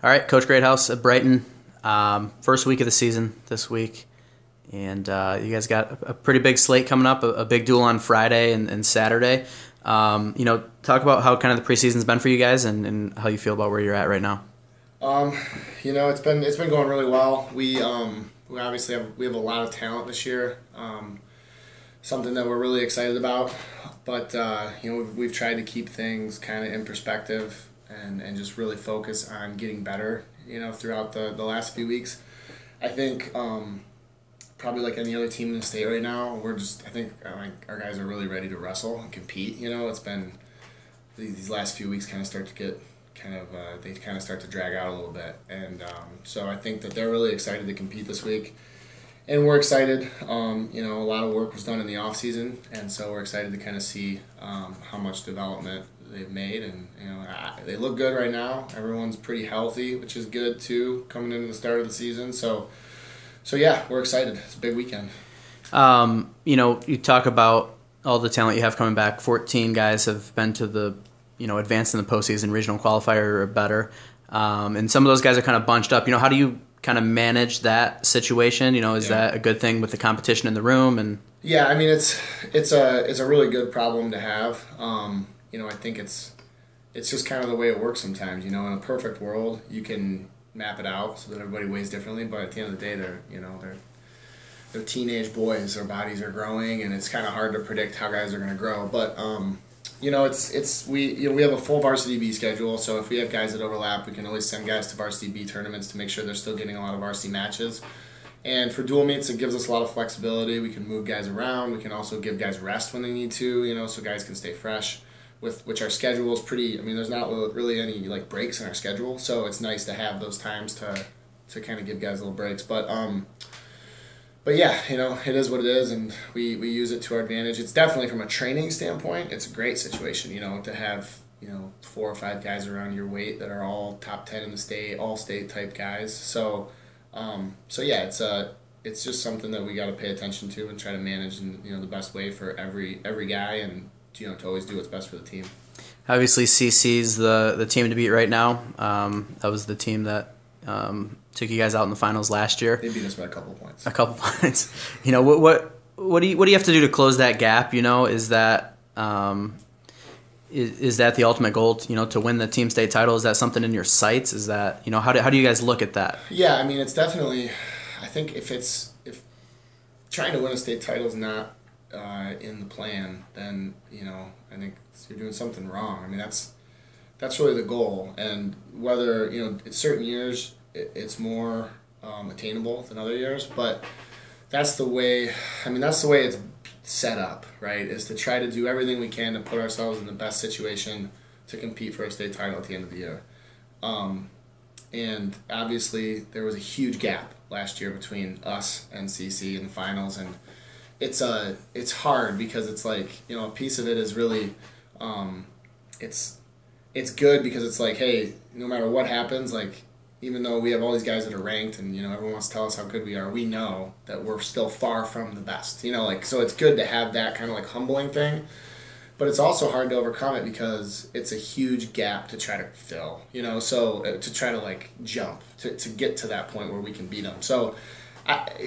All right, Coach Greathouse at Brighton. First week of the season this week. And you guys got a pretty big slate coming up, a big duel on Friday and Saturday. Talk about how kind of the preseason's been for you guys and how you feel about where you're at right now. It's been going really well. We obviously have a lot of talent this year. Something that we're really excited about. But we've tried to keep things kind of in perspective and just really focus on getting better, throughout the last few weeks. I think probably like any other team in the state right now, I think our guys are really ready to wrestle and compete. It's been these last few weeks kind of start to get they kind of start to drag out a little bit. And so I think that they're really excited to compete this week. And we're excited. A lot of work was done in the off season, and so we're excited to kind of see how much development they've made. And they look good right now. Everyone's pretty healthy, which is good too, coming into the start of the season. So yeah, we're excited. It's a big weekend. You talk about all the talent you have coming back. 14 guys have been to the advanced in the postseason, regional qualifier or better, and some of those guys are kind of bunched up. How do you kind of manage that situation? Is that a good thing with the competition in the room? And yeah, I mean it's a really good problem to have. I think it's just kind of the way it works sometimes. In a perfect world, you can map it out so that everybody weighs differently, but at the end of the day, they're teenage boys. Their bodies are growing, and it's kind of hard to predict how guys are going to grow. But we have a full varsity B schedule, so if we have guys that overlap, we can always send guys to varsity B tournaments to make sure they're still getting a lot of varsity matches. And for dual meets, it gives us a lot of flexibility. We can move guys around. We can also give guys rest when they need to, so guys can stay fresh. Which our schedule is pretty. There's not really any breaks in our schedule, so it's nice to have those times to kind of give guys little breaks. But yeah, it is what it is, and we use it to our advantage. It's definitely, from a training standpoint, it's a great situation, to have, 4 or 5 guys around your weight that are all top 10 in the state, all state type guys. So yeah, it's just something that we got to pay attention to and try to manage in, the best way for every guy, and, to always do what's best for the team. Obviously, CC's the team to beat right now. That was the team that took you guys out in the finals last year. They beat us by a couple points. What do you have to do to close that gap? Is that is that the ultimate goal? To win the team state title? Is that something in your sights? Is that how do you guys look at that? Yeah, it's definitely. I think if trying to win a state title is not in the plan, then I think you're doing something wrong. That's really the goal. And whether certain years it's more attainable than other years, but that's the way. That's the way it's set up, right? Is to try to do everything we can to put ourselves in the best situation to compete for a state title at the end of the year. And obviously there was a huge gap last year between us and CC in the finals, and it's hard because it's a piece of it is really it's good because it's hey, no matter what happens, even though we have all these guys that are ranked and everyone wants to tell us how good we are, we know that we're still far from the best. So it's good to have that kind of humbling thing, but it's also hard to overcome it because it's a huge gap to try to fill. So to try to jump to get to that point where we can beat them. So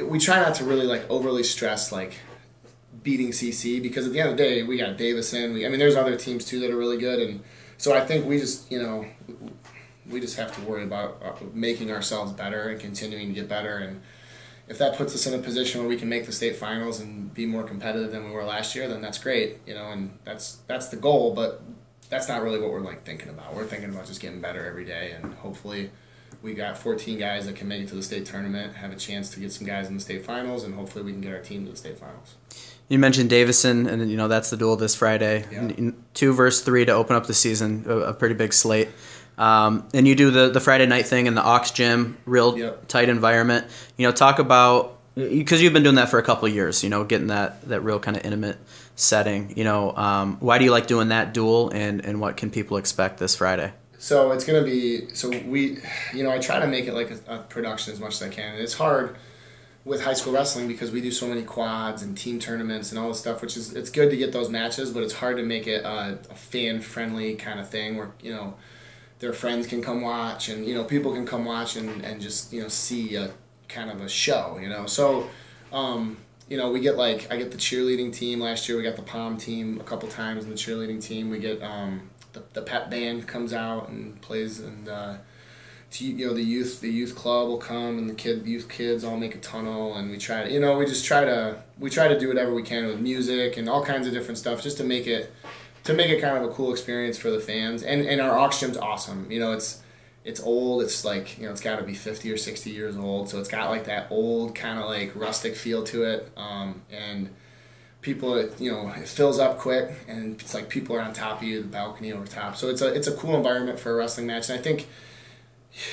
we try not to really overly stress beating CC, because at the end of the day we got Davison. There's other teams too that are really good, and so I think we just we just have to worry about making ourselves better and continuing to get better. And if that puts us in a position where we can make the state finals and be more competitive than we were last year, then that's great. And that's the goal, but that's not really what we're thinking about. We're thinking about just getting better every day, and hopefully we got 14 guys that can make it to the state tournament, have a chance to get some guys in the state finals, and hopefully we can get our team to the state finals. You mentioned Davison, and that's the duel this Friday. Yeah. 2 versus 3 to open up the season, a pretty big slate. And you do the Friday night thing in the Aux Gym, real tight environment. Talk about, because you've been doing that for a couple of years, getting that real kind of intimate setting. Why do you like doing that duel, and what can people expect this Friday? So it's going to be, I try to make it a production as much as I can. And it's hard with high school wrestling because we do so many quads and team tournaments and all this stuff, which is, it's good to get those matches, but it's hard to make it a fan-friendly kind of thing where, you know, their friends can come watch and, you know, people can come watch and just, you know, see a kind of a show, you know. So, you know, we get like, I get the cheerleading team last year, we got the pom team a couple times in the cheerleading team, we get the pep band comes out and plays, and you know, the youth club will come, and the youth kids all make a tunnel, and we try to, you know, we try to do whatever we can with music and all kinds of different stuff just to make it kind of a cool experience for the fans. And our aux gym's awesome. You know, it's old. It's like, you know, it's got to be 50 or 60 years old, so it's got like that old kind of like rustic feel to it. And people, you know, it fills up quick, and it's like people are on top of you, the balcony over top. So it's a cool environment for a wrestling match. And I think,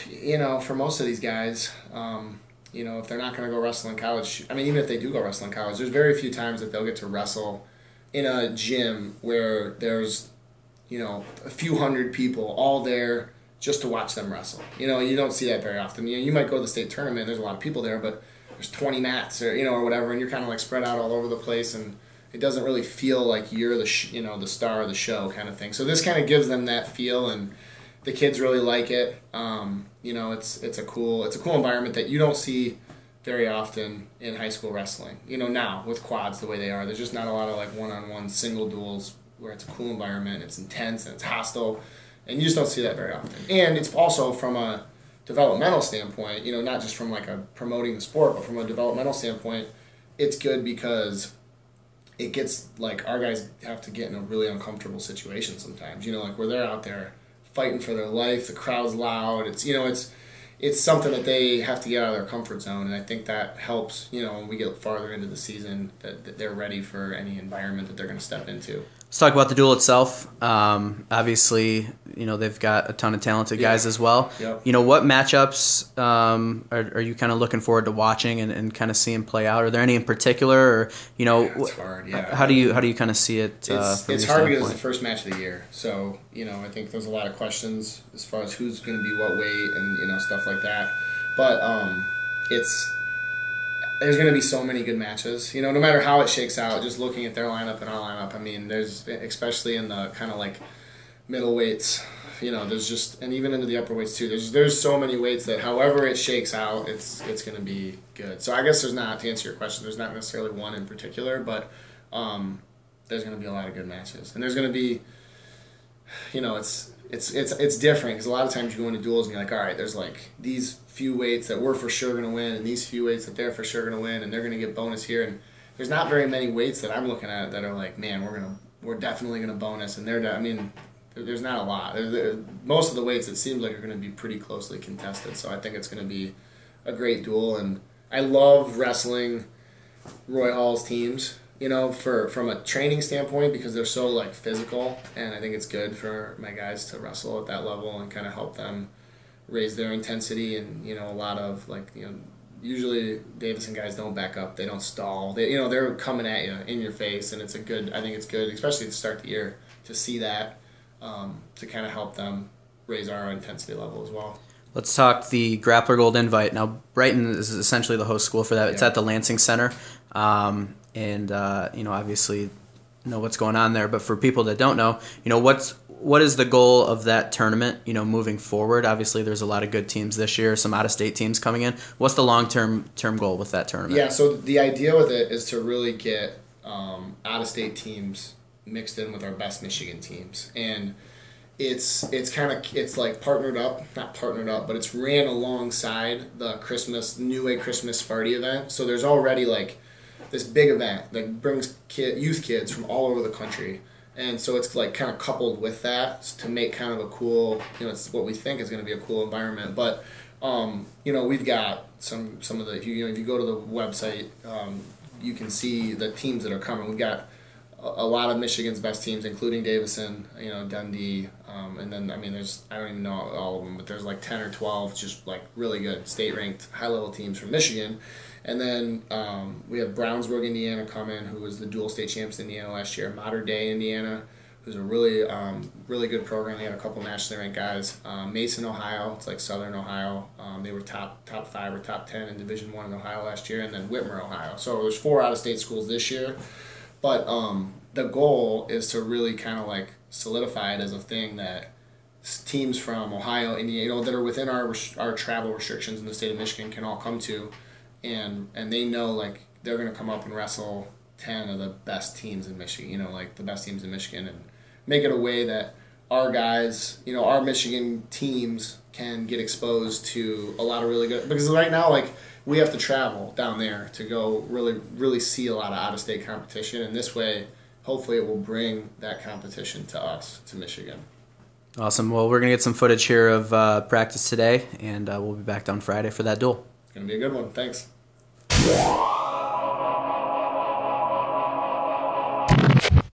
you know, for most of these guys, you know, if they're not going to go wrestle in college, I mean, even if they do go wrestle in college, there's very few times that they'll get to wrestle in a gym where there's, you know, a few hundred people all there just to watch them wrestle. You know, you don't see that very often. You know, you might go to the state tournament, there's a lot of people there, but there's 20 mats or, you know, or whatever, and you're kind of like spread out all over the place, and it doesn't really feel like you're the you know, the star of the show kind of thing. So this kind of gives them that feel, and the kids really like it. You know, it's a cool environment that you don't see very often in high school wrestling. You know, now with quads the way they are, there's just not a lot of like one-on-one single duels where it's a cool environment, it's intense and it's hostile, and you just don't see that very often. And it's also from a developmental standpoint, you know, not just from like a promoting the sport, but from a developmental standpoint, it's good because it gets like, our guys have to get in a really uncomfortable situation sometimes, you know, like where they're out there fighting for their life, the crowd's loud, it's, you know, it's something that they have to get out of their comfort zone, and I think that helps, you know, when we get farther into the season, that they're ready for any environment that they're going to step into. Let's talk about the duel itself. Obviously, you know, they've got a ton of talented guys as well. Yep. You know, what matchups are you kind of looking forward to watching and kind of seeing play out? Are there any in particular, or, you know, it's hard, yeah. How do you kind of see it? It's hard because it's the first match of the year, so, you know, I think there's a lot of questions as far as who's going to be what weight and, you know, stuff like that. But there's going to be so many good matches. You know, no matter how it shakes out, just looking at their lineup and our lineup, I mean, there's, especially in the kind of like middle weights, you know, there's just, and even into the upper weights too, there's so many weights that however it shakes out, it's going to be good. So I guess there's not, to answer your question, there's not necessarily one in particular, but there's going to be a lot of good matches. And there's going to be, you know, it's different because a lot of times you go into duels and you're like, all right, there's like these few weights that we're for sure going to win and these few weights that they're for sure going to win and they're going to get bonus here. And there's not very many weights that I'm looking at that are like, man, we're definitely going to bonus. And I mean, there's not a lot. Most of the weights, it seems like, are going to be pretty closely contested. So I think it's going to be a great duel. And I love wrestling Roy Hall's teams, you know, from a training standpoint, because they're so like physical, and I think it's good for my guys to wrestle at that level and kind of help them raise their intensity. And, you know, a lot of like, you know, usually Davison guys don't back up, they don't stall, you know, they're coming at you in your face, and I think it's good, especially to start the year, to see that, to kind of help them raise our intensity level as well. Let's talk the Grappler Gold Invite. Now, Brighton is essentially the host school for that. It's at the Lansing Center. And you know, obviously know what's going on there, but for people that don't know, you know, what is the goal of that tournament, you know, moving forward? Obviously there's a lot of good teams this year, some out-of-state teams coming in. What's the long-term goal with that tournament? Yeah, so the idea with it is to really get out-of-state teams mixed in with our best Michigan teams, and it's like not partnered up, but it's ran alongside the New Way Christmas Sparty event. So there's already like this big event that brings youth kids from all over the country, and so it's like kind of coupled with that to make kind of a cool, you know, it's what we think is going to be a cool environment. But you know, we've got some of the, you know, if you go to the website, you can see the teams that are coming. We've got a lot of Michigan's best teams, including Davison, you know, Dundee, and then, I mean, I don't even know all of them, but there's like 10 or 12 just like really good state-ranked high-level teams from Michigan. And then we have Brownsburg, Indiana come in, who was the dual state champs in Indiana last year, Mater Dei, Indiana, who's a really really good program. They had a couple nationally ranked guys. Mason, Ohio, it's like Southern Ohio. They were top 5 or top 10 in Division I in Ohio last year, and then Whitmer, Ohio. So there's 4 out-of-state schools this year. But the goal is to really kind of like solidify it as a thing that teams from Ohio, Indiana, that are within our travel restrictions in the state of Michigan can all come to, and they know like they're going to come up and wrestle 10 of the best teams in Michigan, like the best teams in Michigan, and make it a way that our guys, our Michigan teams can get exposed to a lot of really good, because right now, like, we have to travel down there to go really, really see a lot of out-of-state competition, and this way, hopefully it will bring that competition to us, to Michigan. Awesome. Well, we're going to get some footage here of practice today, and we'll be back on Friday for that duel. It's going to be a good one. Thanks.